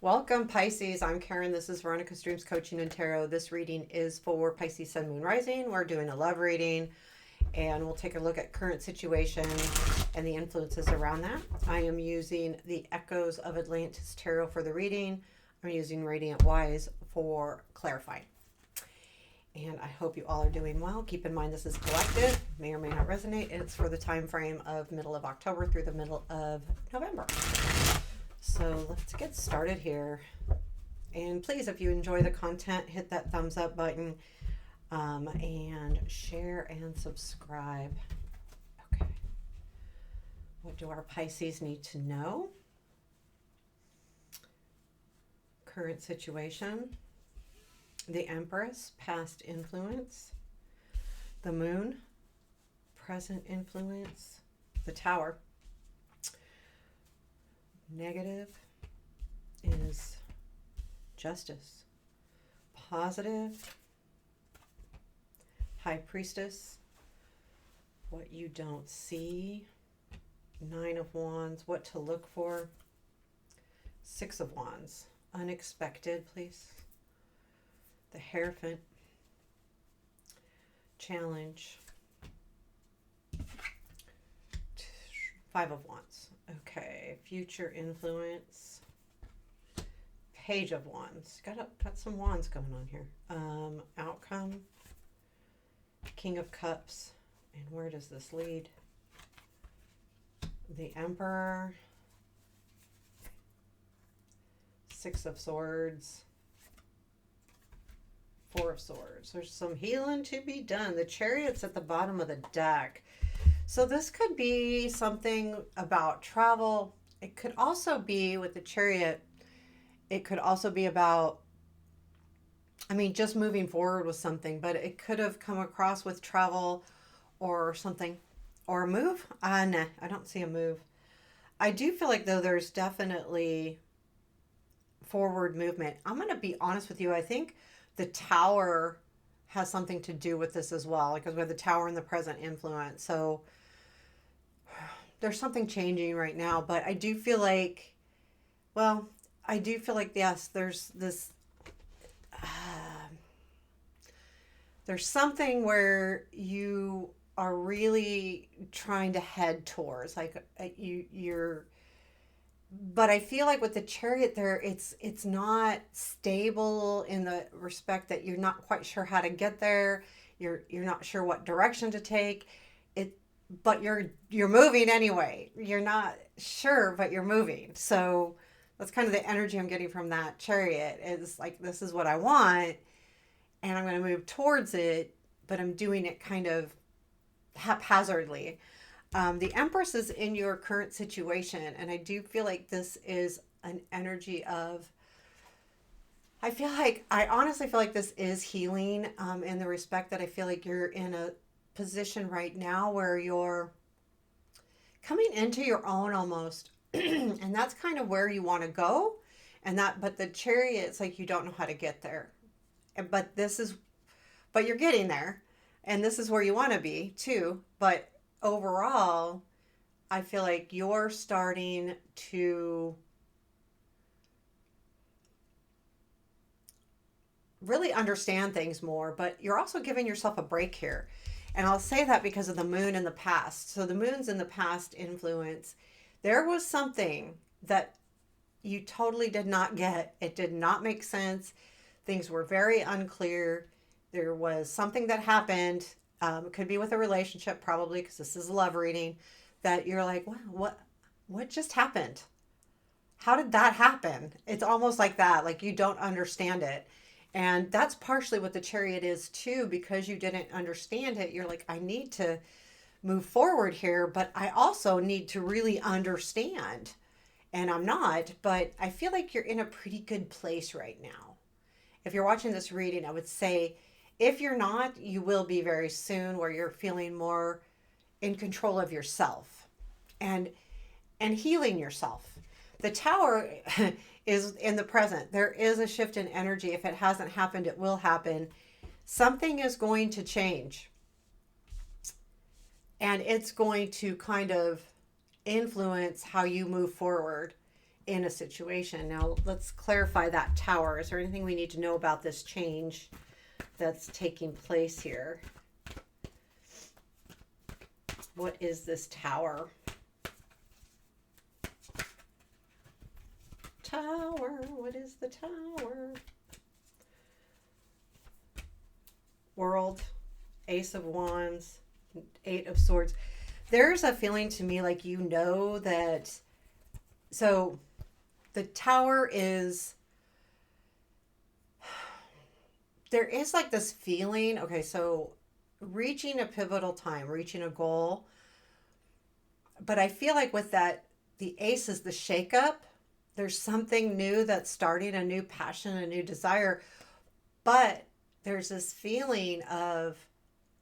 Welcome, Pisces. I'm Karen. This is Veronica's Dreams Coaching and Tarot. This reading is for Pisces Sun, Moon, Rising. We're doing a love reading, and we'll take a look at current situation and the influences around that. I am using the Echoes of Atlantis Tarot for the reading. I'm using Radiant Wise for clarifying. And I hope you all are doing well. Keep in mind this is collective, may or may not resonate. It's for the time frame of middle of October through the middle of November. So let's get started here. And please, if you enjoy the content, hit that thumbs up button and share and subscribe. Okay. What do our Pisces need to know? Current situation. The Empress, past influence. The Moon, present influence. The Tower. Negative is Justice. Positive, High Priestess. What you don't see. Nine of Wands, what to look for. Six of Wands, unexpected, please. The Hierophant. Challenge. Five of Wands. Okay, future influence. Page of Wands. Got some wands going on here. Outcome. King of Cups. And where does this lead? The Emperor. Six of Swords. Four of Swords. There's some healing to be done. The Chariot's at the bottom of the deck. So this could be something about travel. It could also be with the Chariot. It could also be about, just moving forward with something, but it could have come across with travel or something or a move. Nah, I don't see a move. I do feel like though there's definitely forward movement. I'm going to be honest with you. I think the Tower has something to do with this as well, because we have the Tower and the present influence. So there's something changing right now, but I do feel like, yes, there's this, there's something where you are really trying to head towards, like but I feel like with the Chariot there, it's not stable in the respect that you're not quite sure how to get there. You're not sure what direction to take. But you're moving anyway. You're not sure, but you're moving. So that's kind of the energy I'm getting from that Chariot. Is like, this is what I want, and I'm going to move towards it, but I'm doing it kind of haphazardly. The Empress is in your current situation, and I do feel like this is an energy of, I honestly feel like this is healing, in the respect that I feel like you're in a position right now where you're coming into your own almost. And that's kind of where you want to go. But the Chariot, it's like you don't know how to get there. But you're getting there. And this is where you want to be too. But overall, I feel like you're starting to really understand things more, but you're also giving yourself a break here. And I'll say that because of the moon in the past. So the moon's in the past influence. There was something that you totally did not get. It did not make sense. Things were very unclear. There was something that happened. It could be with a relationship, probably, because this is a love reading, that you're like, wow, what just happened? How did that happen? It's almost like that, like you don't understand it. And that's partially what the Chariot is too, because you didn't understand it. You're like, I need to move forward here, but I also need to really understand. And I'm not, but I feel like you're in a pretty good place right now. If you're watching this reading, I would say if you're not, you will be very soon, where you're feeling more in control of yourself and healing yourself. The Tower is in the present. There is a shift in energy. If it hasn't happened, it will happen. Something is going to change. And it's going to kind of influence how you move forward in a situation. Now, let's clarify that Tower. Is there anything we need to know about this change that's taking place here? What is this Tower? Tower, what is the Tower? World, Ace of Wands, Eight of Swords. There's a feeling to me like you know that. So the Tower is, there is like this feeling, okay, so reaching a pivotal time, reaching a goal. But I feel like with that, the Ace is the shakeup. There's something new that's starting, a new passion, a new desire. But there's this feeling of,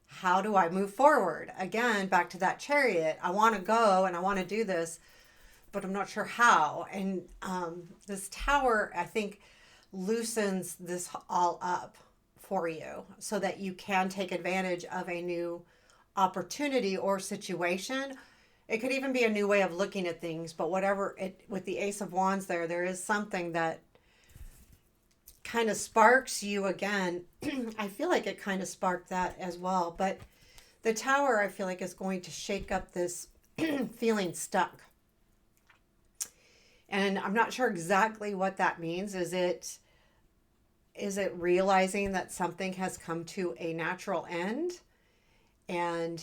how do I move forward? Again, back to that Chariot. I want to go and I want to do this, but I'm not sure how. And this Tower, I think, loosens this all up for you so that you can take advantage of a new opportunity or situation. It could even be a new way of looking at things, but whatever it, with the Ace of Wands there is something that kind of sparks you again. I feel like it kind of sparked that as well. But the Tower, I feel like, is going to shake up this feeling stuck. And I'm not sure exactly what that means. Is it realizing that something has come to a natural end? And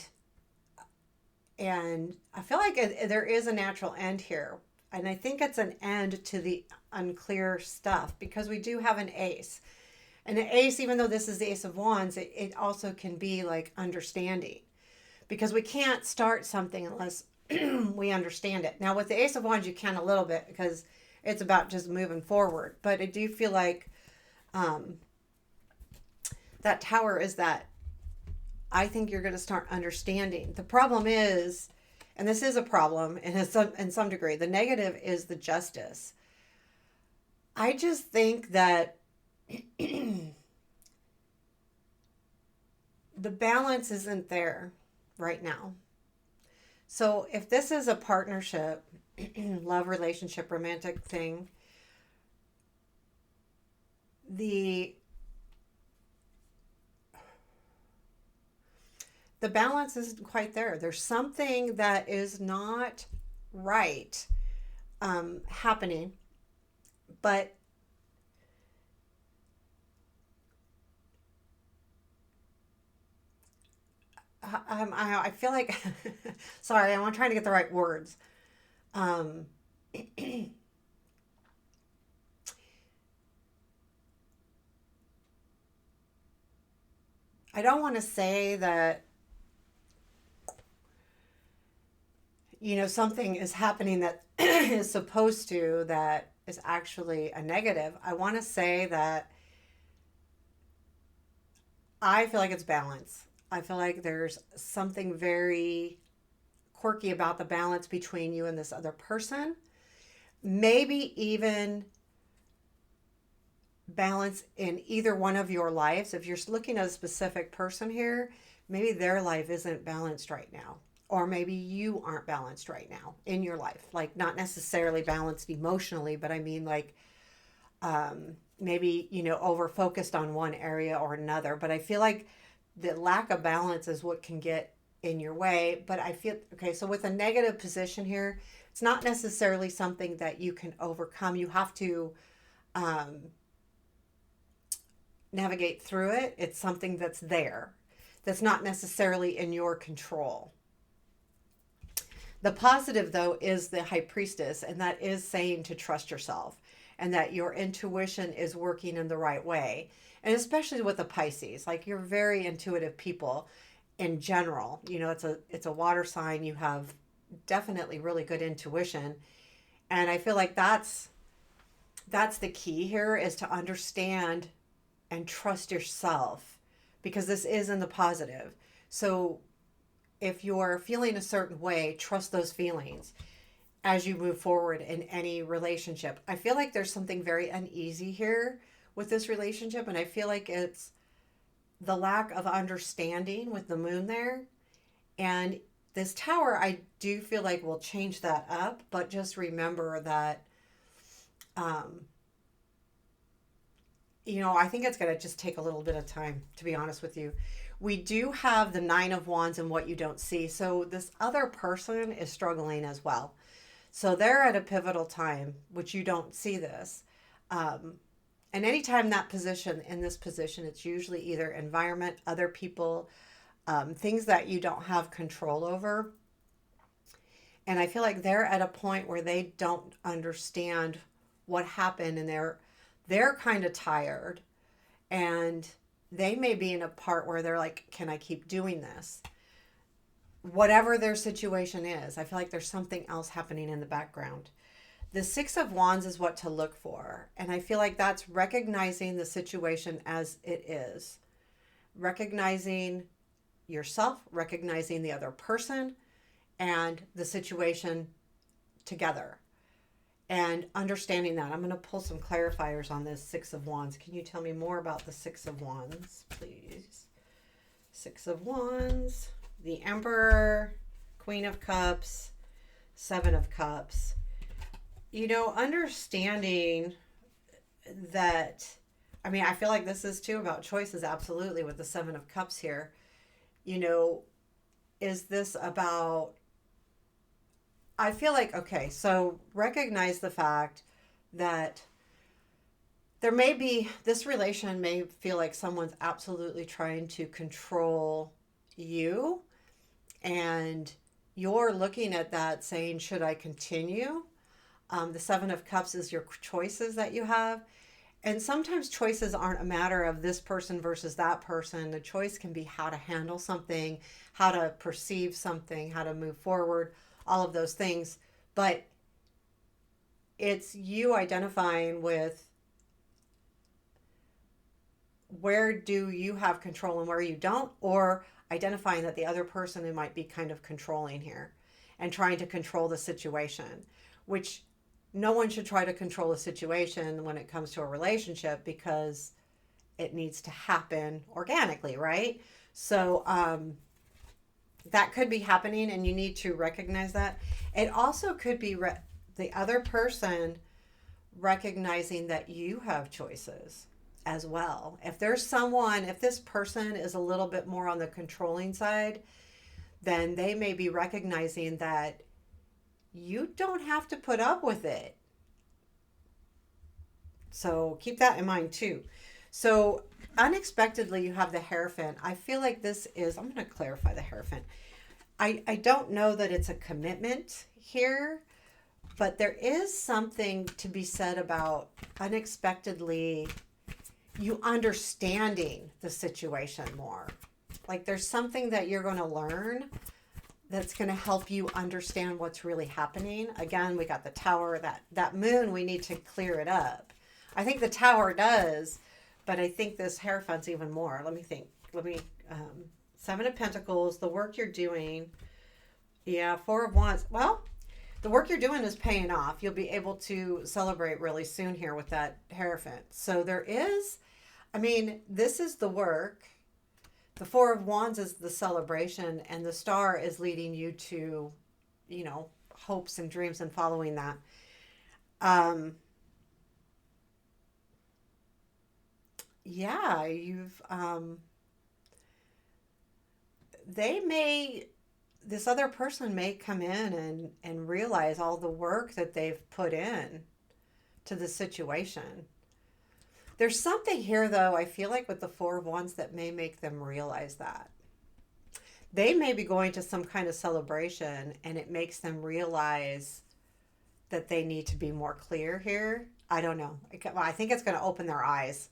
I feel like there is a natural end here. And I think it's an end to the unclear stuff, because we do have an Ace. And an Ace, even though this is the Ace of Wands, it also can be like understanding. Because we can't start something unless we understand it. Now, with the Ace of Wands, you can a little bit because it's about just moving forward. But I do feel like that Tower is that I think you're going to start understanding. The problem is, and this is a problem in some degree, the negative is the Justice. I just think that the balance isn't there right now. So if this is a partnership, love, relationship, romantic thing, the balance isn't quite there. There's something that is not right happening, but I feel like, sorry, I'm trying to get the right words. I don't want to say that, something is happening that is supposed to, that is actually a negative. I want to say that I feel like it's balance. I feel like there's something very quirky about the balance between you and this other person. Maybe even balance in either one of your lives. If you're looking at a specific person here, maybe their life isn't balanced right now. Or maybe you aren't balanced right now in your life. Like, not necessarily balanced emotionally, but I mean like maybe, over focused on one area or another. But I feel like the lack of balance is what can get in your way. But I feel, okay, so with a negative position here, it's not necessarily something that you can overcome. You have to navigate through it. It's something that's there, that's not necessarily in your control. The positive, though, is the High Priestess, and that is saying to trust yourself and that your intuition is working in the right way. And especially with the Pisces, like, you're very intuitive people in general. It's a water sign. You have definitely really good intuition. And I feel like that's the key here, is to understand and trust yourself, because this is in the positive. So if you're feeling a certain way, trust those feelings as you move forward in any relationship. I feel like there's something very uneasy here with this relationship, and I feel like it's the lack of understanding with the moon there. And this Tower, I do feel like will change that up, but just remember that Um, I think it's going to just take a little bit of time, to be honest with you. We do have the Nine of Wands and what you don't see. So this other person is struggling as well. So they're at a pivotal time, which you don't see this. Um, and anytime that position, in this position, it's usually either environment, other people, things that you don't have control over. And I feel like they're at a point where they don't understand what happened, and they're kind of tired, and they may be in a part where they're like, can I keep doing this? Whatever their situation is, I feel like there's something else happening in the background. The Six of Wands is what to look for. And I feel like that's recognizing the situation as it is, recognizing yourself, recognizing the other person and the situation together, and understanding that. I'm going to pull some clarifiers on this Six of Wands. Can you tell me more about the Six of Wands, please? Six of Wands, the Emperor, Queen of Cups, Seven of Cups. Understanding that, I feel like this is too about choices, absolutely, with the Seven of Cups here. Is this about, I feel like, okay, so recognize the fact that this relation may feel like someone's absolutely trying to control you, and you're looking at that saying, should I continue? The Seven of Cups is your choices that you have. And sometimes choices aren't a matter of this person versus that person. The choice can be how to handle something, how to perceive something, how to move forward, all of those things. But it's you identifying with where do you have control and where you don't, or identifying that the other person might be kind of controlling here and trying to control the situation, which no one should try to control a situation when it comes to a relationship, because it needs to happen organically, right? So that could be happening, and you need to recognize that. It also could be the other person recognizing that you have choices as well. If this person is a little bit more on the controlling side, then they may be recognizing that you don't have to put up with it. So keep that in mind too. So unexpectedly, you have the Hierophant. I feel like I'm going to clarify the Hierophant. I don't know that it's a commitment here, but there is something to be said about unexpectedly you understanding the situation more. Like there's something that you're going to learn that's going to help you understand what's really happening. Again, we got the Tower, that moon, we need to clear it up. I think the Tower does, but I think this Hierophant's even more. Let me think. Seven of Pentacles, the work you're doing. Yeah, Four of Wands. Well, the work you're doing is paying off. You'll be able to celebrate really soon here with that Hierophant. So this is the work. The Four of Wands is the celebration, and the Star is leading you to, hopes and dreams and following that. Yeah, this other person may come in and realize all the work that they've put in to the situation. There's something here, though, I feel like with the Four of Wands that may make them realize that. They may be going to some kind of celebration, and it makes them realize that they need to be more clear here. I don't know. I think it's going to open their eyes.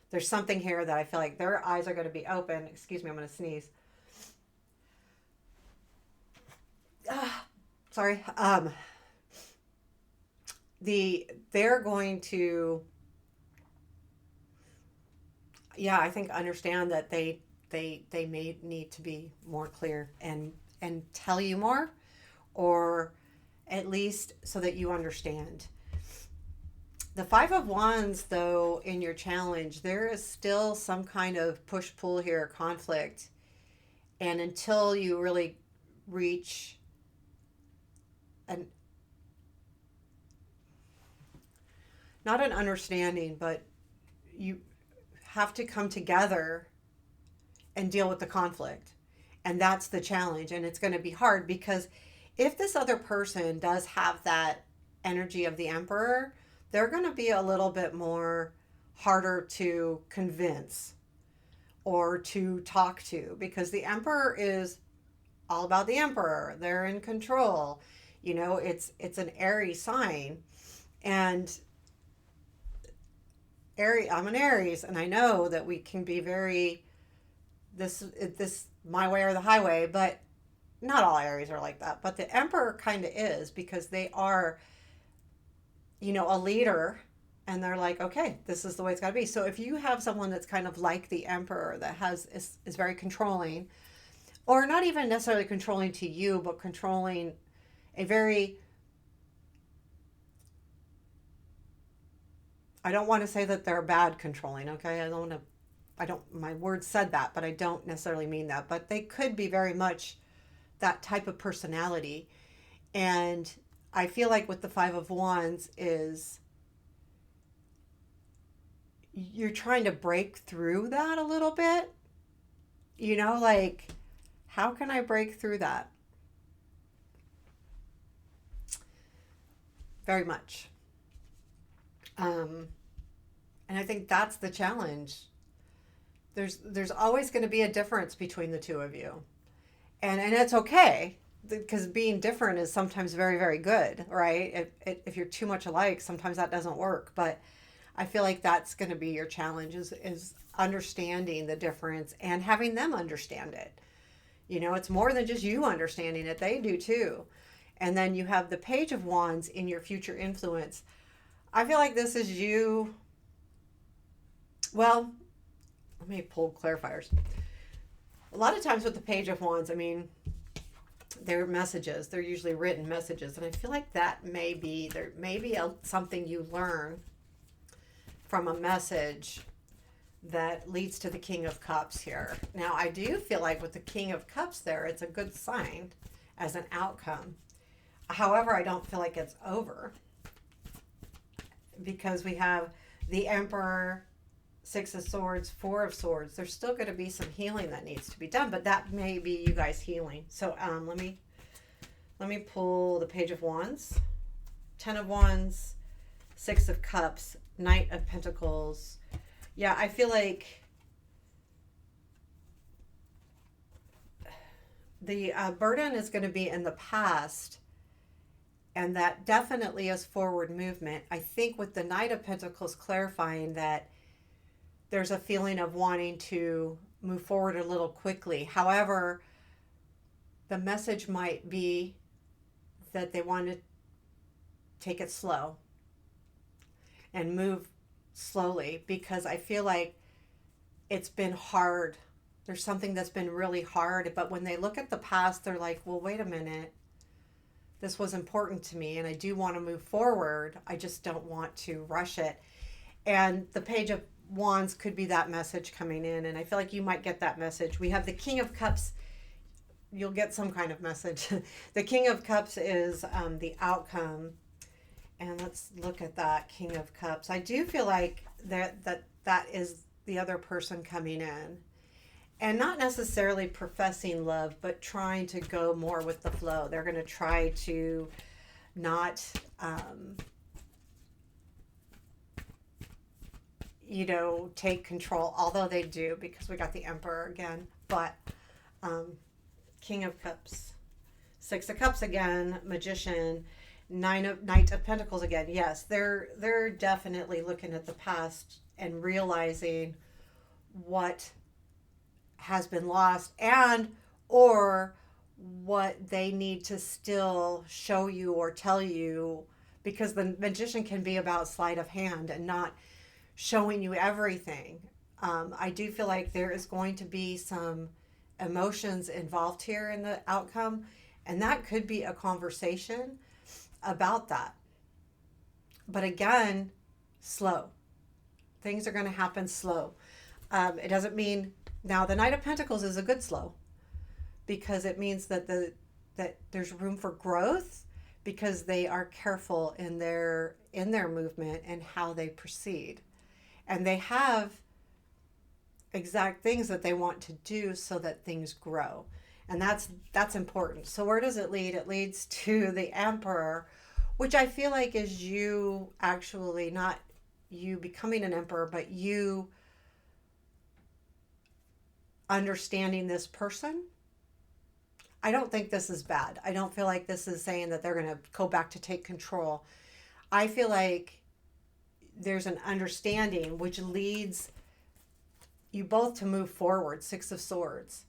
There's something here that I feel like their eyes are going to be open. Excuse me, I'm going to sneeze. Sorry. They're going to, I think understand that they may need to be more clear and tell you more, or at least so that you understand. The Five of Wands, though, in your challenge, there is still some kind of push-pull here, conflict. And until you really reach not an understanding, but you have to come together and deal with the conflict. And that's the challenge. And it's going to be hard because if this other person does have that energy of the emperor, they're going to be a little bit more harder to convince or to talk to, because the emperor is all about the emperor. They're in control. It's an Aries sign. And I'm an Aries, and I know that we can be very this my way or the highway, but not all Aries are like that. But the Emperor kind of is, because they are, a leader, and they're like, okay, this is the way it's got to be. So if you have someone that's kind of like the Emperor, that is very controlling, or not even necessarily controlling to you, but controlling a very, I don't want to say that they're bad controlling, okay? My words said that, but I don't necessarily mean that. But they could be very much that type of personality. And I feel like with the Five of Wands is you're trying to break through that a little bit. Like, how can I break through that? Very much. And I think that's the challenge. There's always going to be a difference between the two of you. And it's okay, because being different is sometimes very, very good, right? If you're too much alike, sometimes that doesn't work. But I feel like that's going to be your challenge, is understanding the difference and having them understand it. It's more than just you understanding it. They do too. And then you have the Page of Wands in your future influence. I feel like this is you. Well, let me pull clarifiers. A lot of times with the Page of Wands, they're messages. They're usually written messages. And I feel like that may be something you learn from a message that leads to the King of Cups here. Now, I do feel like with the King of Cups there, it's a good sign as an outcome. However, I don't feel like it's over, because we have the Emperor, Six of Swords, Four of Swords. There's still going to be some healing that needs to be done, but that may be you guys healing. So let me pull the Page of Wands, Ten of Wands, Six of Cups, Knight of Pentacles. Yeah, I feel like the burden is going to be in the past, and that definitely is forward movement. I think with the Knight of Pentacles clarifying that there's a feeling of wanting to move forward a little quickly. However, the message might be that they want to take it slow and move slowly, because I feel like it's been hard. There's something that's been really hard, but when they look at the past, they're like, well, wait a minute. This was important to me, and I do want to move forward. I just don't want to rush it. And the Page of Wands could be that message coming in, and I feel like you might get that message. We have the King of Cups. You'll get some kind of message. The King of Cups is the outcome. And let's look at that King of Cups. I do feel like that is the other person coming in, and not necessarily professing love, but trying to go more with the flow. They're going to try to not, take control, although they do, because we got the Emperor again. But King of Cups, Six of Cups again, Magician, Knight of Pentacles again. Yes, they're definitely looking at the past and realizing what has been lost, and or what they need to still show you or tell you, because the Magician can be about sleight of hand and not showing you everything. I do feel like there is going to be some emotions involved here in the outcome, and that could be a conversation about that. But again, slow. Things are going to happen slow. It doesn't mean, now the Knight of Pentacles is a good slow, because it means that that there's room for growth, because they are careful in their movement and how they proceed. And they have exact things that they want to do so that things grow. And that's important. So where does it lead? It leads to the Emperor, which I feel like is you actually, not you becoming an emperor, but you understanding this person. I don't think this is bad. I don't feel like this is saying that they're going to go back to take control. I feel like there's an understanding which leads you both to move forward, Six of Swords,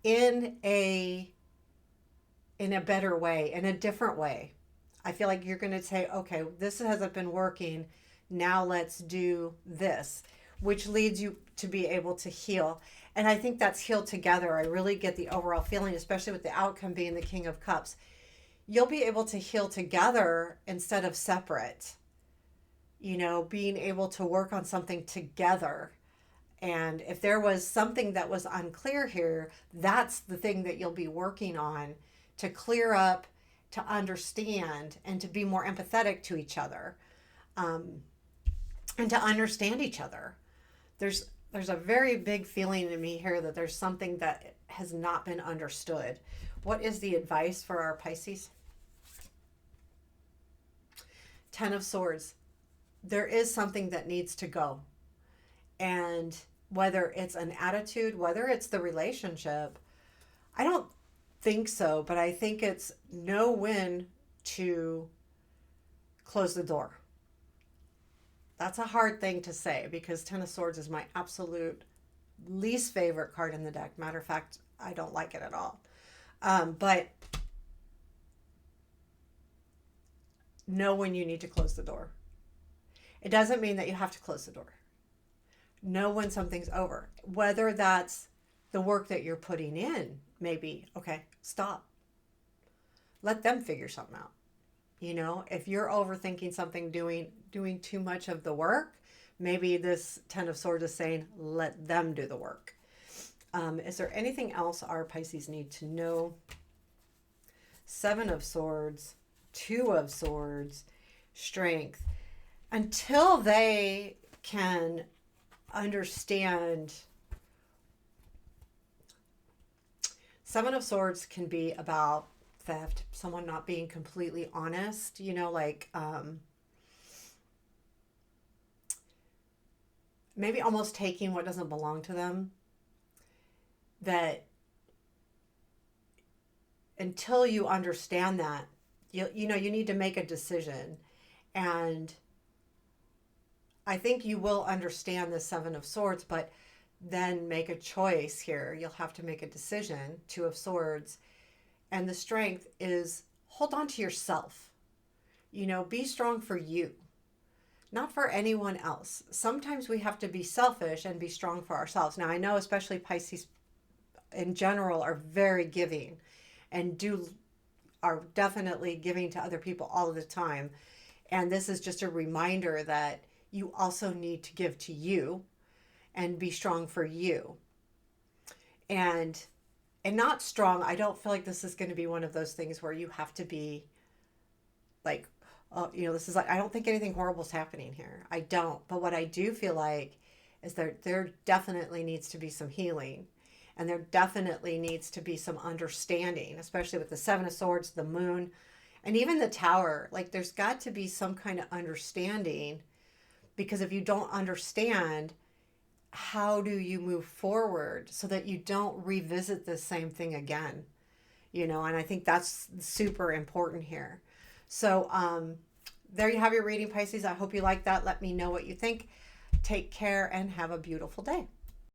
in a better way, in a different way. I feel like you're going to say, okay, this hasn't been working. Now let's do this, which leads you to be able to heal. And I think that's healed together. I really get the overall feeling, especially with the outcome being the King of Cups. You'll be able to heal together instead of separate. You know, being able to work on something together. And if there was something that was unclear here, that's the thing that you'll be working on to clear up, to understand, and to be more empathetic to each other, and to understand each other. There's a very big feeling in me here that there's something that has not been understood. What is the advice for our Pisces? Ten of Swords. There is something that needs to go. And whether it's an attitude, whether it's the relationship, I don't think so, but I think it's know when to close the door. That's a hard thing to say because Ten of Swords is my absolute least favorite card in the deck. Matter of fact, I don't like it at all. But know when you need to close the door. It doesn't mean that you have to close the door. Know when something's over. Whether that's the work that you're putting in, maybe, okay, stop. Let them figure something out. You know, if you're overthinking something, doing too much of the work, maybe this Ten of Swords is saying, let them do the work. Is there anything else our Pisces need to know? Seven of Swords, Two of Swords, Strength. Until they can understand, Seven of Swords can be about theft, someone not being completely honest, you know, like maybe almost taking what doesn't belong to them. That until you understand that, you know, you need to make a decision. And I think you will understand the Seven of Swords, but then make a choice here. You'll have to make a decision. Two of Swords. And the Strength is hold on to yourself. You know, be strong for you, not for anyone else. Sometimes we have to be selfish and be strong for ourselves. Now, I know especially Pisces in general are very giving and are definitely giving to other people all the time. And this is just a reminder that you also need to give to you and be strong for you. And not strong, I don't feel like this is going to be one of those things where you have to be like, oh, you know, this is like, I don't think anything horrible is happening here. I don't. But what I do feel like is that there definitely needs to be some healing. And there definitely needs to be some understanding, especially with the Seven of Swords, the Moon, and even the Tower. Like there's got to be some kind of understanding, because if you don't understand, how do you move forward so that you don't revisit the same thing again? You know, and I think that's super important here. So there you have your reading, Pisces. I hope you like that. Let me know what you think. Take care and have a beautiful day.